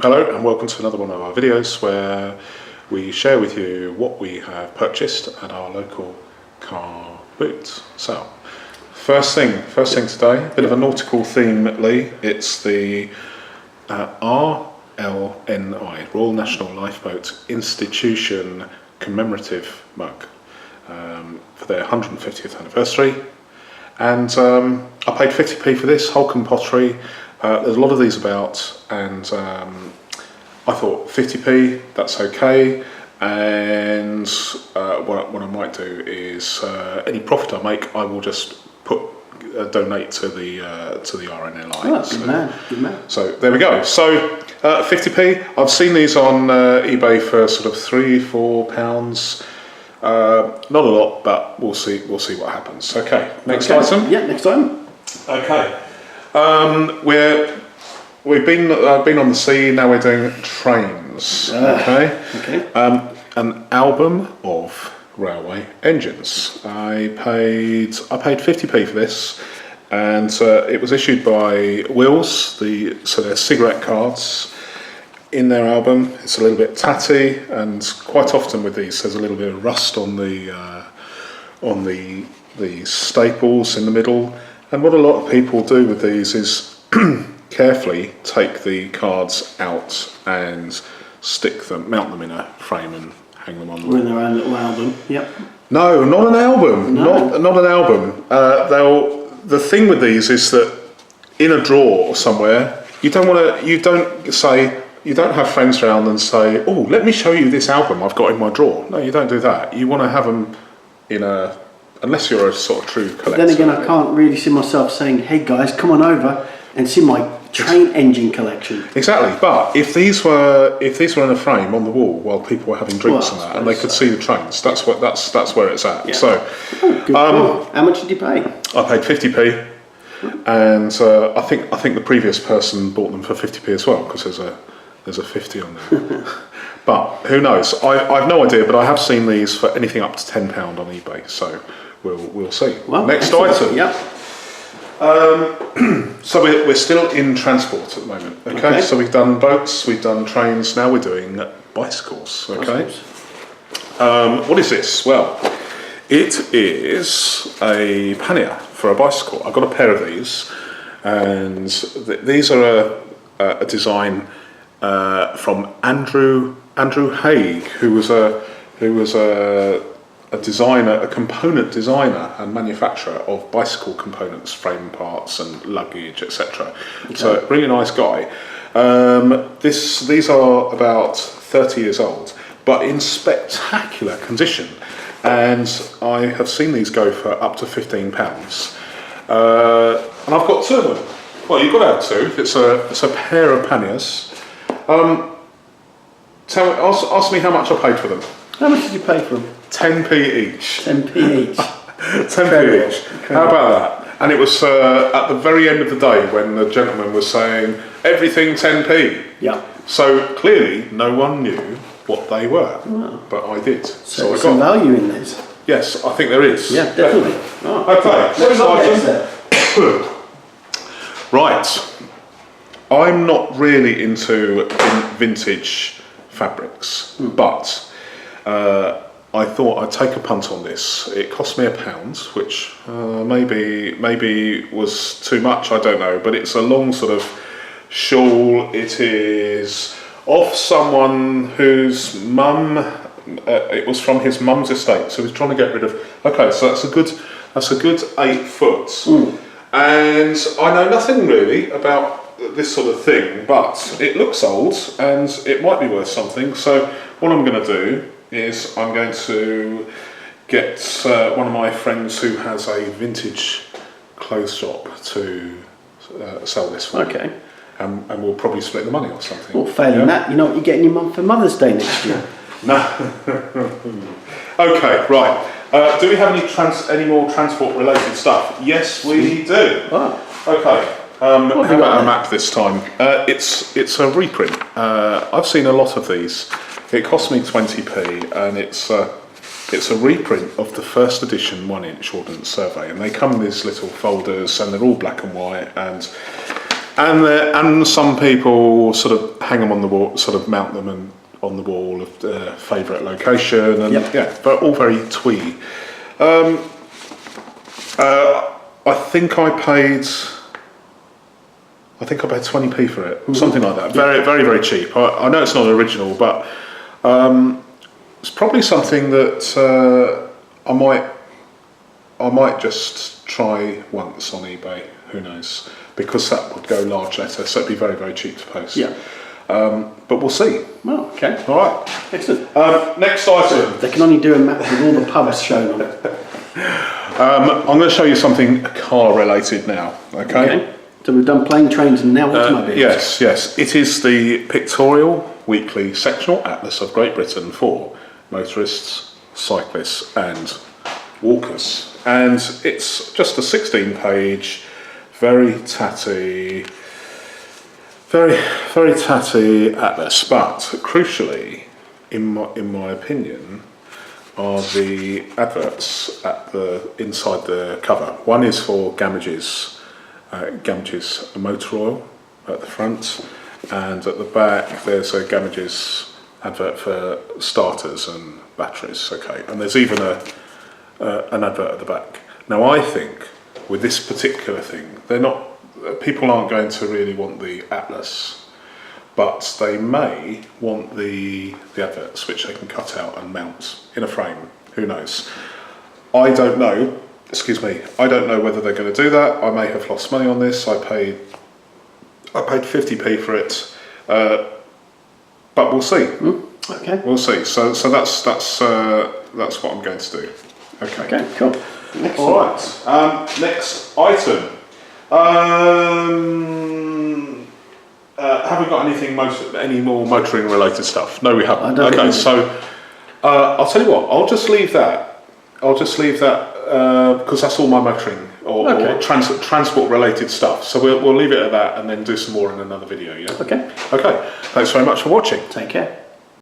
Hello and welcome to another one of our videos where we share with you what we have purchased at our local car boot. So, first thing today, a bit of a nautical theme, Lee. It's the RNLI, Royal National Lifeboat Institution commemorative mug for their 150th anniversary. And I paid 50p for this, Holcomb Pottery. There's a lot of these about, and I thought 50p, that's okay. And what I might do is any profit I make, I will just donate to the RNLI. Oh, good man. So there we go. So 50p. I've seen these on eBay for sort of £3-4. Not a lot, but we'll see what happens. Okay, next item. Yeah, next item. Okay. We've been on the sea. Now we're doing trains. Okay. An album of railway engines. I paid 50p for this, and it was issued by Wills. So they're cigarette cards in their album. It's a little bit tatty, and quite often with these, there's a little bit of rust on the staples in the middle. And what a lot of people do with these is carefully take the cards out and mount them in a frame and hang them on. Or in their own little album. Yep. No, not an album. No. Not an album. The thing with these is that in a drawer somewhere, you don't have friends around and say, "Oh, let me show you this album I've got in my drawer." No, you don't do that. You want to have them unless you're a sort of true collector. Then again, I can't really see myself saying, "Hey guys, come on over and see my train engine collection." Exactly, but if these were in a frame on the wall while people were having drinks and they could see the trains, that's where it's at. Yeah. So, good call. How much did you pay? I paid 50p, and I think the previous person bought them for 50p as well, because there's a 50 on there. But who knows? I've no idea, but I have seen these for anything up to £10 on eBay. So we'll see. Well, next item. Yep. So we're still in transport at the moment. Okay. So we've done boats, we've done trains. Now we're doing bicycles. Okay. What is this? Well, it is a pannier for a bicycle. I've got a pair of these, and these are a design from Andrew Hague, who was a designer, a component designer and manufacturer of bicycle components, frame parts and luggage, etc. Okay. So really nice guy. These are about 30 years old, but in spectacular condition, and I have seen these go for up to £15. And I've got two of them. Well, you've got to have two. It's a pair of panniers. Ask me how much I paid for them. How much did you pay for them? 10p each. 10p each. 10p each. How about that? And it was at the very end of the day when the gentleman was saying everything 10p. Yeah. So clearly no one knew what they were, but I did. So there's some value in this. Yes, I think there is. Yeah, definitely. Oh. Okay. Right. I'm not really into vintage fabrics, but I thought I'd take a punt on this. It cost me £1, which maybe was too much, I don't know, but it's a long sort of shawl. It is of someone whose mum, it was from his mum's estate, so he's trying to get rid of. Okay, so that's a good 8 foot. And I know nothing really about this sort of thing, but it looks old and it might be worth something. So what I'm going to do is I'm going to get one of my friends who has a vintage clothes shop to sell this for. Okay. And we'll probably split the money or something. Well, failing that, you know what you're getting your mum for Mother's Day next year. No. Okay, right. Do we have any more transport related stuff? Yes, we do. Oh. Okay. How about a map this time? It's a reprint. I've seen a lot of these. It cost me 20p, and it's a reprint of the first edition 1-inch Ordnance survey, and they come in these little folders, and they're all black and white, and And some people sort of hang them on the wall, sort of mount them on the wall of their favourite location, and yeah, but all very twee. I think I paid 20p for it, something like that. Very, very, very cheap. I know it's not original, but it's probably something that I might just try once on eBay. Who knows? Because that would go large letter, so it'd be very, very cheap to post. Yeah. But we'll see. Well, okay. All right. Excellent. Next item. They can only do a map with all the pubs shown on it. I'm going to show you something car related now. Okay. So we've done plane, trains, and now automobiles. Yes. It is the pictorial weekly sectional atlas of Great Britain for motorists, cyclists, and walkers. And it's just a 16-page, very tatty atlas. But crucially, in my opinion, are the adverts at inside the cover. One is for Gamage's motor oil at the front, and at the back there's a Gamage's advert for starters and batteries. Okay, and there's even an advert at the back. Now I think with this particular thing, people aren't going to really want the atlas, but they may want the adverts, which they can cut out and mount in a frame. Who knows? I don't know. I don't know whether they're going to do that. I may have lost money on this. I paid 50p for it, but we'll see. Okay. We'll see. So that's what I'm going to do. Okay. Okay. Cool. Excellent. All right. Next item. Have we got any more motoring related stuff? No, we haven't. Okay, so I'll tell you what. I'll just leave that because that's all my motoring or transport related stuff. So we'll leave it at that and then do some more in another video. Yeah. Okay. Okay. Thanks very much for watching. Take care.